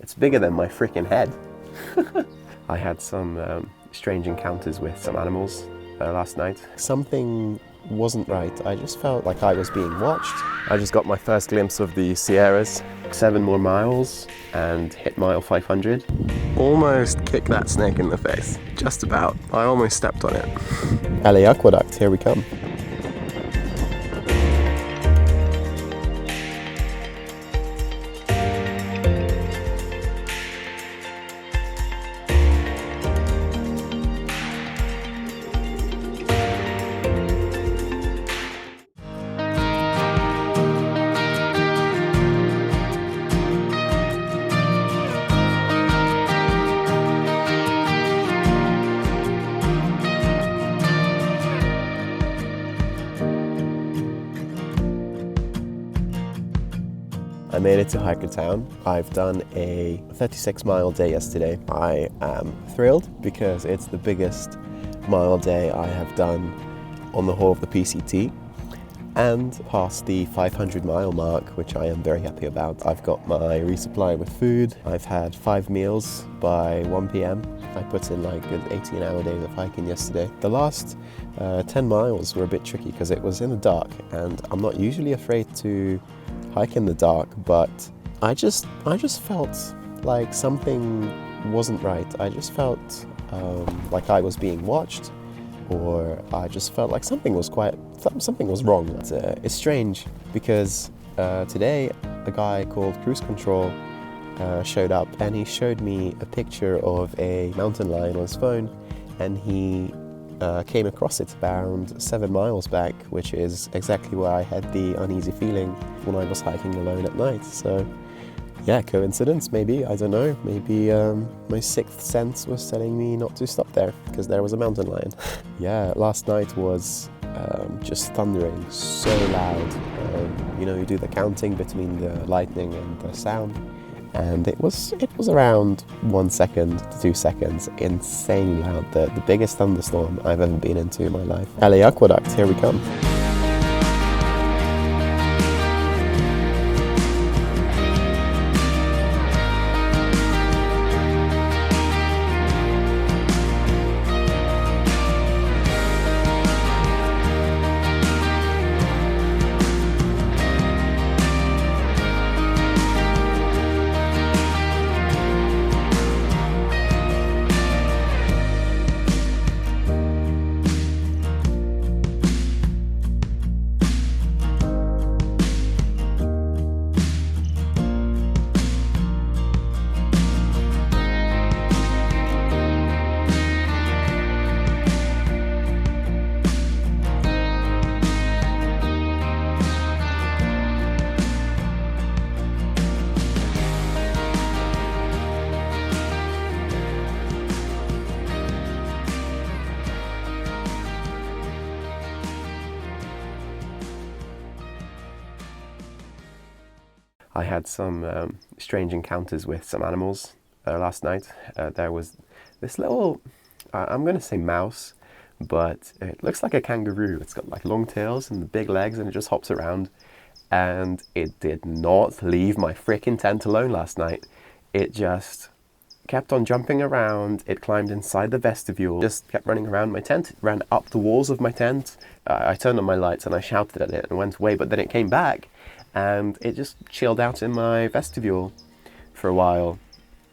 It's bigger than my freaking head. I had some strange encounters with some animals last night. Something wasn't right. I just felt like I was being watched. I just got my first glimpse of the Sierras. 7 more miles and hit mile 500. Almost kicked that snake in the face. Just about. I almost stepped on it. LA Aqueduct, here we come. I made it to Hiker Town. I've done a 36-mile day yesterday. I am thrilled because it's the biggest mile day I have done on the whole of the PCT and past the 500-mile mark, which I am very happy about. I've got my resupply with food. I've had 5 meals by 1 p.m. I put in like good 18-hour days of hiking yesterday. The last 10 miles were a bit tricky because it was in the dark, and I'm not usually afraid to hike in the dark, but I just felt like something wasn't right. I just felt like I was being watched, or I just felt like something was wrong. It's strange because today a guy called Cruise Control showed up, and he showed me a picture of a mountain lion on his phone, and he came across it around 7 miles back, which is exactly where I had the uneasy feeling when I was hiking alone at night. So yeah, coincidence maybe, I don't know. Maybe my 6th sense was telling me not to stop there because there was a mountain lion. Yeah, last night was just thundering so loud. You know, you do the counting between the lightning and the sound, and it was around 1 second to 2 seconds, insanely loud. The biggest thunderstorm I've ever been into in my life. LA Aqueduct, here we come. I had some strange encounters with some animals last night. There was this little, I'm going to say mouse, but it looks like a kangaroo. It's got like long tails and big legs, and it just hops around. And it did not leave my frickin' tent alone last night. It just kept on jumping around. It climbed inside the vestibule, just kept running around my tent. It ran up the walls of my tent. I turned on my lights and I shouted at it and went away, but then it came back and it just chilled out in my vestibule for a while.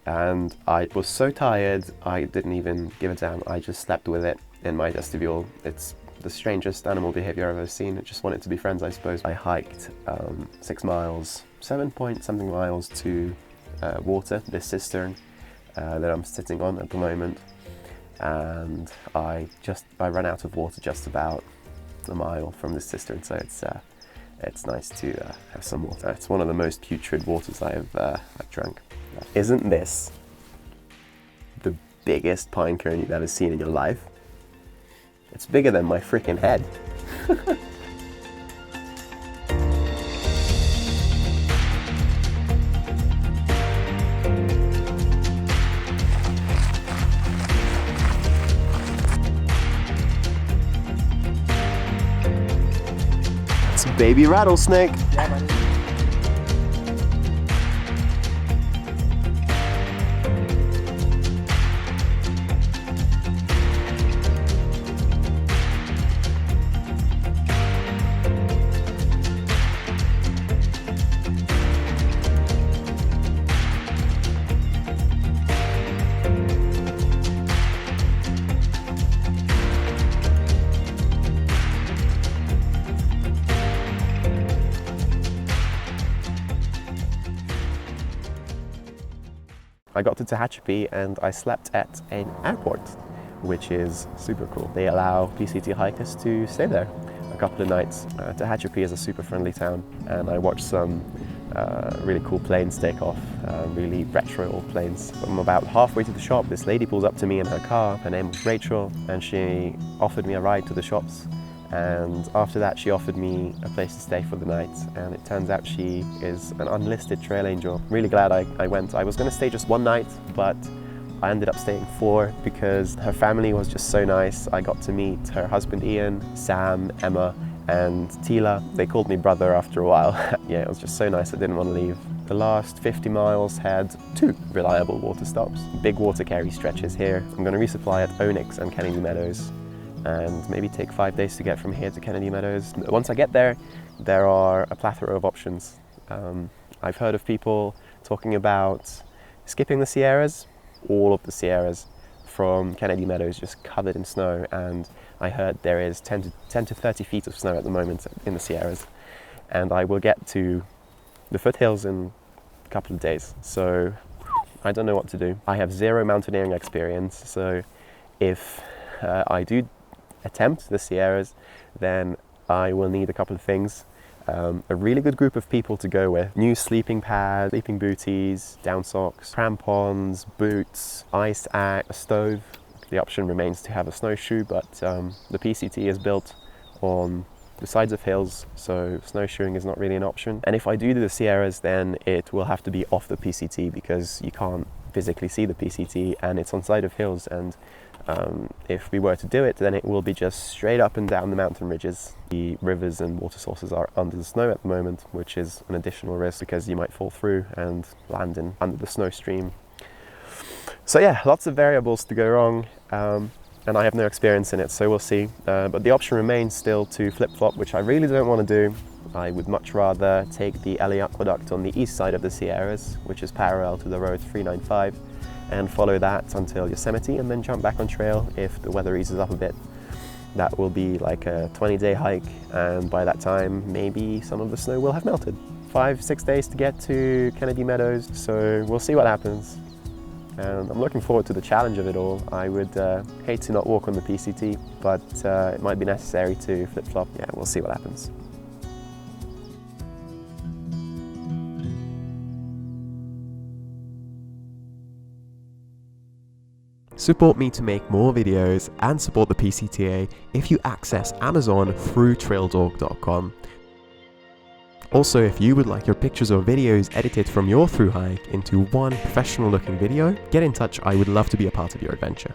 And I was so tired, I didn't even give a damn. I just slept with it in my vestibule. It's the strangest animal behavior I've ever seen. It just wanted to be friends, I suppose. I hiked 6 miles, 7-point-something miles to water, this cistern that I'm sitting on at the moment. And I ran out of water just about a mile from this cistern, so it's nice to have some water. It's one of the most putrid waters I've drunk. Isn't this the biggest pine cone you've ever seen in your life? It's bigger than my freaking head. It's a baby rattlesnake. Yeah, I got to Tehachapi and I slept at an airport, which is super cool. They allow PCTA hikers to stay there a couple of nights. Tehachapi is a super friendly town, and I watched some really cool planes take off, really retro old planes. I'm about halfway to the shop, this lady pulls up to me in her car. Her name was Rachel, and she offered me a ride to the shops. And after that, she offered me a place to stay for the night, and it turns out she is an unlisted trail angel. Really glad I went. I was going to stay just one night, but I ended up staying 4 because her family was just so nice. I got to meet her husband Ian, Sam, Emma, and Tila. They called me brother after a while. Yeah, it was just so nice, I didn't want to leave. The last 50 miles had 2 reliable water stops. Big water carry stretches here. I'm going to resupply at Onyx and Kennedy Meadows, and maybe take 5 days to get from here to Kennedy Meadows. Once I get there, there are a plethora of options. I've heard of people talking about skipping the Sierras, all of the Sierras from Kennedy Meadows just covered in snow, and I heard there is 10 to 30 feet of snow at the moment in the Sierras, and I will get to the foothills in a couple of days, so I don't know what to do. I have 0 mountaineering experience, so if I do attempt the Sierras, then I will need a couple of things. A really good group of people to go with, new sleeping pads, sleeping booties, down socks, crampons, boots, ice axe, a stove. The option remains to have a snowshoe, but the PCT is built on the sides of hills, so snowshoeing is not really an option. And if I do the Sierras, then it will have to be off the PCT because you can't physically see the PCT and it's on side of hills, and if we were to do it, then it will be just straight up and down the mountain ridges. The rivers and water sources are under the snow at the moment, which is an additional risk because you might fall through and land in under the snow stream. So yeah, lots of variables to go wrong, and I have no experience in it, so we'll see. But the option remains still to flip-flop, which I really don't want to do. I would much rather take the LA Aqueduct on the east side of the Sierras, which is parallel to the road 395, and follow that until Yosemite, and then jump back on trail if the weather eases up a bit. That will be like a 20-day hike, and by that time maybe some of the snow will have melted. 5-6 days to get to Kennedy Meadows, so we'll see what happens. And I'm looking forward to the challenge of it all. I would hate to not walk on the PCT, but it might be necessary to flip-flop. Yeah, we'll see what happens. Support me to make more videos and support the PCTA if you access Amazon through traildog.com. Also, if you would like your pictures or videos edited from your thru hike into one professional looking video, get in touch. I would love to be a part of your adventure.